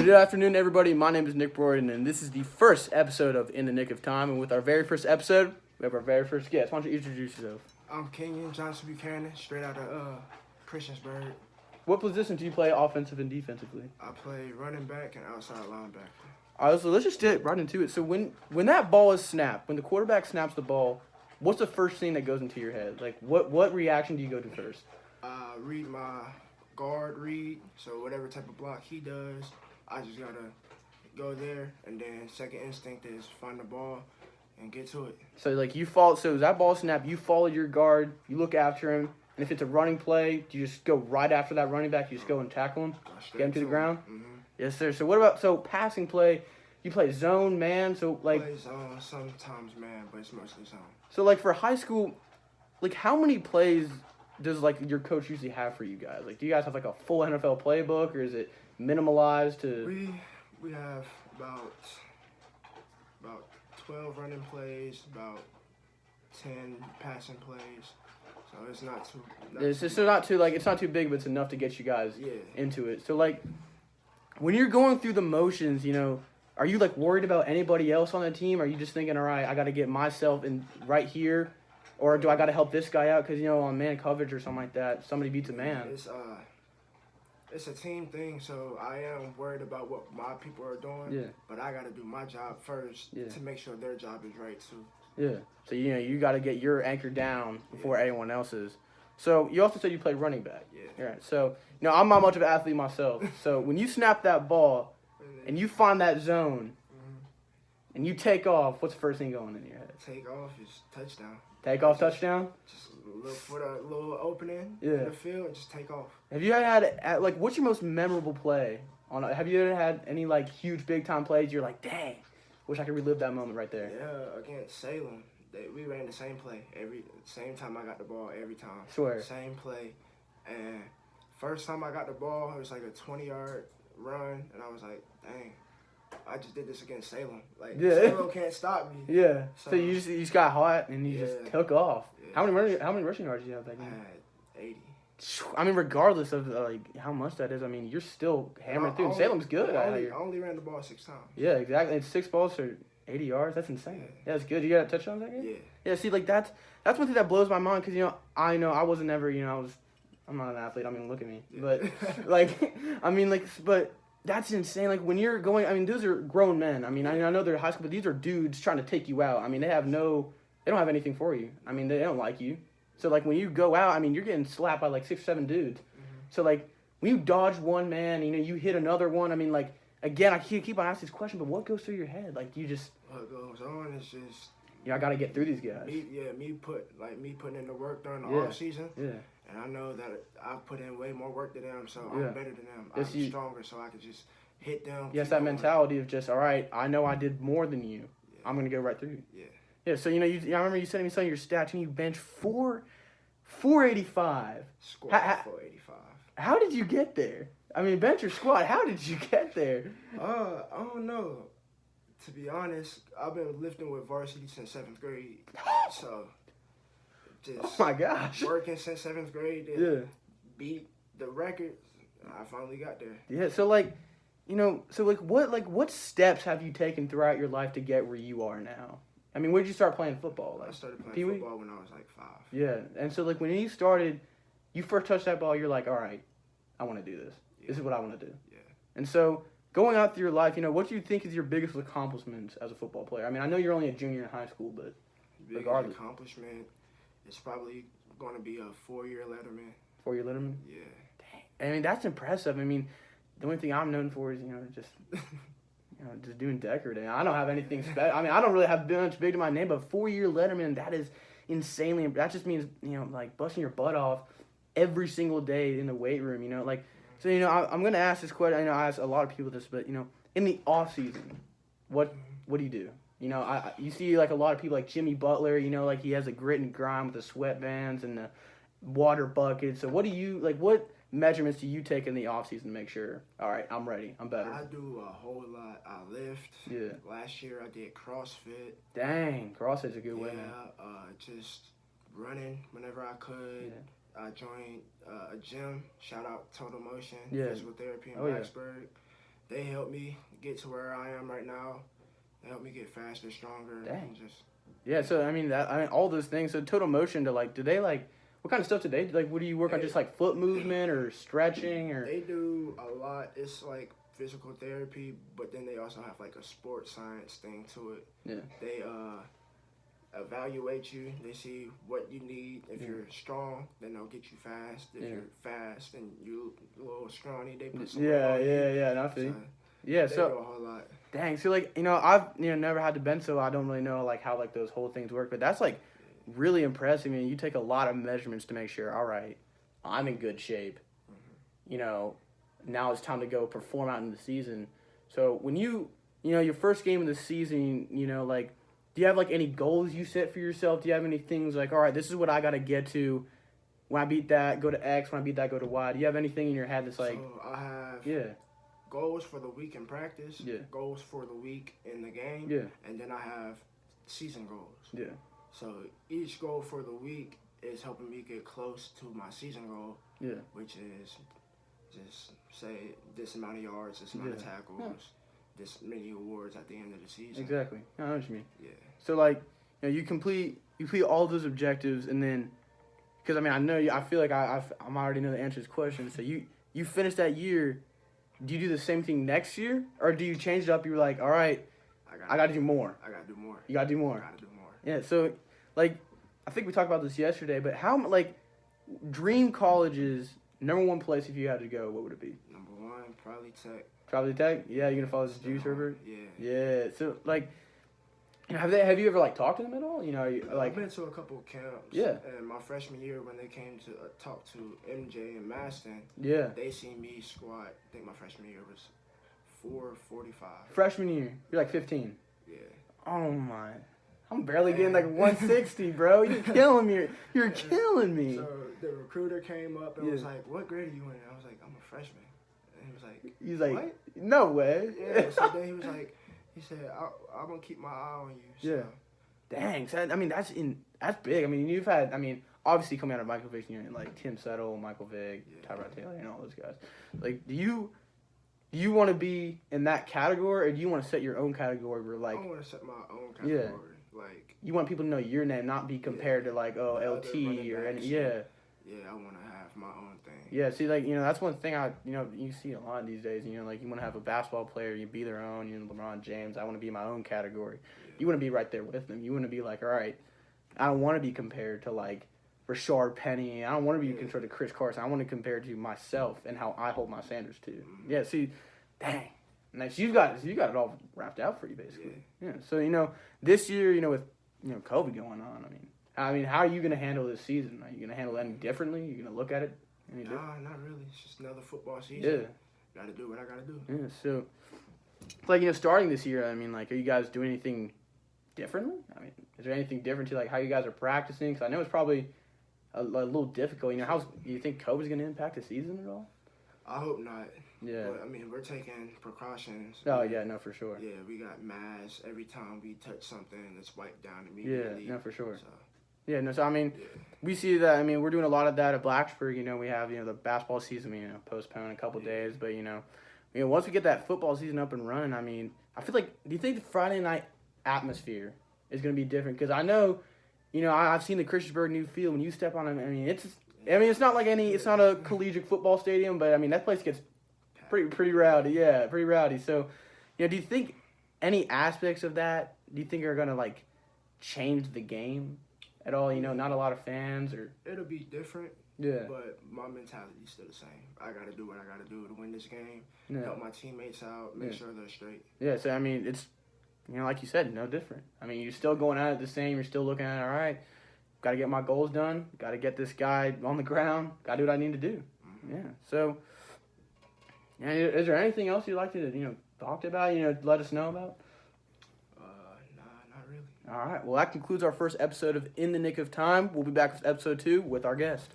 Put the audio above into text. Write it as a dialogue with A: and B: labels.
A: Good afternoon, everybody. My name is Nick Broyden, and this is the first episode of In the Nick of Time. And with our very first episode, we have our very first guest. Why don't you introduce yourself?
B: I'm Keyon Johnson Bucannon, straight out of Christiansburg.
A: What position do you play offensive and defensively?
B: I play running back and outside linebacker.
A: All right, so let's just get right into it. So when that ball is snapped, when the quarterback snaps the ball, what's the first thing that goes into your head? Like, what reaction do you go to first?
B: Read my guard read, so whatever type of block he does, I just gotta go there, and then second instinct is find the ball and get to it.
A: So like you follow, so that ball snap, you follow your guard, you look after him, and if it's a running play, do you just go right after that running back? You just go and tackle him, get him to the ground.
B: Mm-hmm.
A: Yes, sir. So what about passing play? You play zone, man. So like
B: play zone, sometimes man, but it's mostly zone.
A: So like for high school, like how many plays does like your coach usually have for you guys? Like do you guys have like a full NFL playbook, or is it minimalized to?
B: We have about 12 running plays, about 10 passing plays. So it's not too.
A: It's not too big, but it's enough to get you guys into it. So like when you're going through the motions, you know, are you like worried about anybody else on the team? Are you just thinking, all right, I got to get myself in right here, or do I got to help this guy out because you know on man coverage or something like that, somebody beats a man?
B: It's a team thing, so I am worried about what my people are doing.
A: Yeah.
B: But I got to do my job first to make sure their job is right too.
A: Yeah. So you know you got to get your anchor down before anyone else's. So you also said you played running back.
B: Yeah.
A: Right. So you know I'm not much of an athlete myself. So when you snap that ball and you find that zone and you take off, what's the first thing going in your head?
B: Take off is touchdown.
A: Take off, touchdown?
B: Just look for the little opening
A: in
B: the field and just take off.
A: Have you had, like, what's your most memorable play? Have you ever had any, like, huge big-time plays you're like, dang, wish I could relive that moment right there?
B: Yeah, against Salem. We ran the same play same time I got the ball every time.
A: Swear.
B: Same play. And first time I got the ball, it was like a 20-yard run, and I was like, dang. I just did this against Salem. Like, Salem can't stop me.
A: Yeah. So you just got hot and you just took off. Yeah. How many rushing yards did you have that game?
B: I had 80.
A: I mean, regardless of like how much that is, I mean, you're still hammering through. And Salem's good.
B: I only ran the ball 6 times.
A: Yeah, exactly. And 6 balls for 80 yards. That's insane. Yeah, that's good. You got a touchdown that game?
B: Yeah.
A: Yeah. See, like that's one thing that blows my mind because I I wasn't ever I'm not an athlete. I mean, look at me. But but. That's insane. Like, when you're going, I mean, those are grown men. I mean, I know they're high school, but these are dudes trying to take you out. I mean, they don't have anything for you. I mean, they don't like you. So, like, when you go out, I mean, you're getting slapped by, like, 6 or 7 dudes. Mm-hmm. So, like, when you dodge one man, you hit another one. I mean, like, again, I keep on asking this question, but what goes through your head? Like, you just...
B: What goes on is just...
A: I got to get through these guys.
B: Me putting in the work during the off season. Yeah. And I know that I put in way more work than them, so I'm better than them. I'm stronger, so I can just hit them.
A: Yes, that mentality of just, all right, I know I did more than you. Yeah. I'm going to go right through you.
B: Yeah.
A: Yeah, so, I remember you sending me some of your stats, and you bench 485.
B: Squat 485.
A: How did you get there? I mean, bench or squat, how did you get there?
B: I don't know. To be honest, I've been lifting with varsity since 7th grade, so...
A: Oh my gosh!
B: Working since 7th grade, beat the record. I finally got there.
A: Yeah. So what steps have you taken throughout your life to get where you are now? I mean, when did you start playing football? Like,
B: I started playing football when I was like 5.
A: Yeah, and so like when you started, you first touched that ball, you're like, all right, I want to do this. Yeah. This is what I want to do.
B: Yeah.
A: And so going out through your life, what do you think is your biggest accomplishment as a football player? I mean, I know you're only a junior in high school, but regardless,
B: accomplishment. It's probably going to be a 4-year letterman.
A: 4-year letterman?
B: Yeah.
A: Dang. I mean, that's impressive. I mean, the only thing I'm known for is, just just doing Decker Day. I don't have anything special. I mean, I don't really have much big to my name, but 4-year letterman, that is insanely. That just means, like busting your butt off every single day in the weight room, So, I'm going to ask this question. I know I ask a lot of people this, but, in the off season, what do you do? You see like a lot of people like Jimmy Butler, like he has a grit and grind with the sweatbands and the water buckets. So what measurements do you take in the off season to make sure, all right, I'm ready, I'm better?
B: I do a whole lot. I lift. Yeah. Last year I did CrossFit.
A: Dang, CrossFit's a good way, man.
B: Just running whenever I could. Yeah. I joined a gym. Shout out Total Motion Physical Therapy in Blacksburg. they helped me get to where I am right now. They helped me get faster, stronger,
A: Dang.
B: and just.
A: Yeah, so I mean all those things. So total motion to like, do they like what kind of stuff do they like? What do you work on? Just like foot movement or stretching or?
B: They do a lot. It's like physical therapy, but then they also have like a sports science thing to it.
A: Yeah.
B: They evaluate you. They see what you need. If you're strong, then they'll get you fast. If you're fast and you're a little scrawny, they put some.
A: Yeah. Nothing. Yeah,
B: they
A: so
B: do a whole lot.
A: dang, so like I've never had to bend, so I don't really know like how like those whole things work. But that's like really impressive. I mean, you take a lot of measurements to make sure. All right, I'm in good shape. Now it's time to go perform out in the season. So when your first game of the season, like, do you have like any goals you set for yourself? Do you have any things like, all right, this is what I got to get to. When I beat that, go to X. When I beat that, go to Y. Do you have anything in your head that's like?
B: So I have. Goals for the week in practice, goals for the week in the game, and then I have season goals.
A: Yeah.
B: So each goal for the week is helping me get close to my season goal, which is just say this amount of yards, this amount of tackles, this many awards at the end of the season.
A: Exactly. I know what you mean.
B: Yeah.
A: So like, you complete all those objectives, and then, because I mean I feel like I already know the answer to this question. So you finish that year. Do you do the same thing next year, or do you change it up? You're like, all right, I got to do more.
B: I got to do more.
A: You got to do more.
B: I got to do more.
A: Yeah. So, like, I think we talked about this yesterday, but how like dream colleges number one place if you had to go, what would it be?
B: Number one, probably Tech.
A: Probably Tech. Yeah, you're gonna follow this Juice Herbert.
B: Yeah.
A: Yeah. So like, have you ever like talked to them at all?
B: I've been to a couple of camps.
A: Yeah.
B: And my freshman year, when they came to talk to MJ and Maston, they seen me squat. I think my freshman year was 445.
A: Freshman year, you're like 15.
B: Yeah.
A: Oh my. I'm barely getting like 160, bro. You're killing me. You're killing me.
B: So the recruiter came up and was like, "What grade are you in?" And I was like, "I'm a freshman." And he was like,
A: what? No way.
B: Yeah. So then he said, I'm gonna keep my eye on you. So.
A: Yeah. Dang. So, I mean, that's big. I mean, you've had. I mean, obviously coming out of Michael Vick's unit, like Tim Settle, Michael Vick, Tyrod Taylor, and all those guys. Like, do you want to be in that category, or do you want to set your own category where like?
B: I want to set my own category.
A: Yeah.
B: Like.
A: You want people to know your name, not be compared to like LT or any. Yeah.
B: Yeah, I want to have my own thing.
A: Yeah, see, like, that's one thing you see a lot these days. Like, you want to have a basketball player, you be their own. LeBron James, I want to be my own category. Yeah. You want to be right there with them. You want to be like, all right, I don't want to be compared to like Rashard Penny. I don't want to be compared to Chris Carson. I want to compare to myself and how I hold my standards too. Mm-hmm. Yeah, see, dang. Nice. You got it all wrapped out for you basically. Yeah. So this year, with COVID going on, I mean, how are you going to handle this season? Are you going to handle it any differently? Are you going to look at it any different?
B: Not really. It's just another football season.
A: Yeah.
B: Got to do what I got to do.
A: Yeah, so, like, starting this year, I mean, like, are you guys doing anything differently? I mean, is there anything different to, like, how you guys are practicing? Because I know it's probably a little difficult. Do you think COVID's going to impact the season at all?
B: I hope not.
A: Yeah.
B: But, I mean, we're taking precautions.
A: Oh, yeah, no, for sure.
B: Yeah, we got masks. Every time we touch something, it's wiped down immediately.
A: Yeah, no, for sure.
B: So.
A: Yeah, no, so, I mean, we see that, I mean, we're doing a lot of that at Blacksburg. We have, the basketball season, postponed a couple days. But, once we get that football season up and running, I mean, I feel like, do you think the Friday night atmosphere is going to be different? Because I know, I've seen the Christiansburg new field. When you step on it, it's not like it's not a collegiate football stadium, but, that place gets pretty rowdy. Yeah, pretty rowdy. So, do you think any aspects of that, do you think are going to, like, change the game at all? Not a lot of fans or...
B: It'll be different.
A: Yeah.
B: But my mentality's still the same. I got to do what I got to do to win this game, help my teammates out, make sure they're straight.
A: Yeah, so, it's, like you said, no different. You're still going at it the same. You're still looking at it, all right, got to get my goals done. Got to get this guy on the ground. Got to do what I need to do. Mm-hmm. Yeah, so... Yeah, is there anything else you'd like to, talk about, let us know about?
B: Not really.
A: All right. Well, that concludes our first episode of In the Nick of Time. We'll be back with episode 2 with our guest.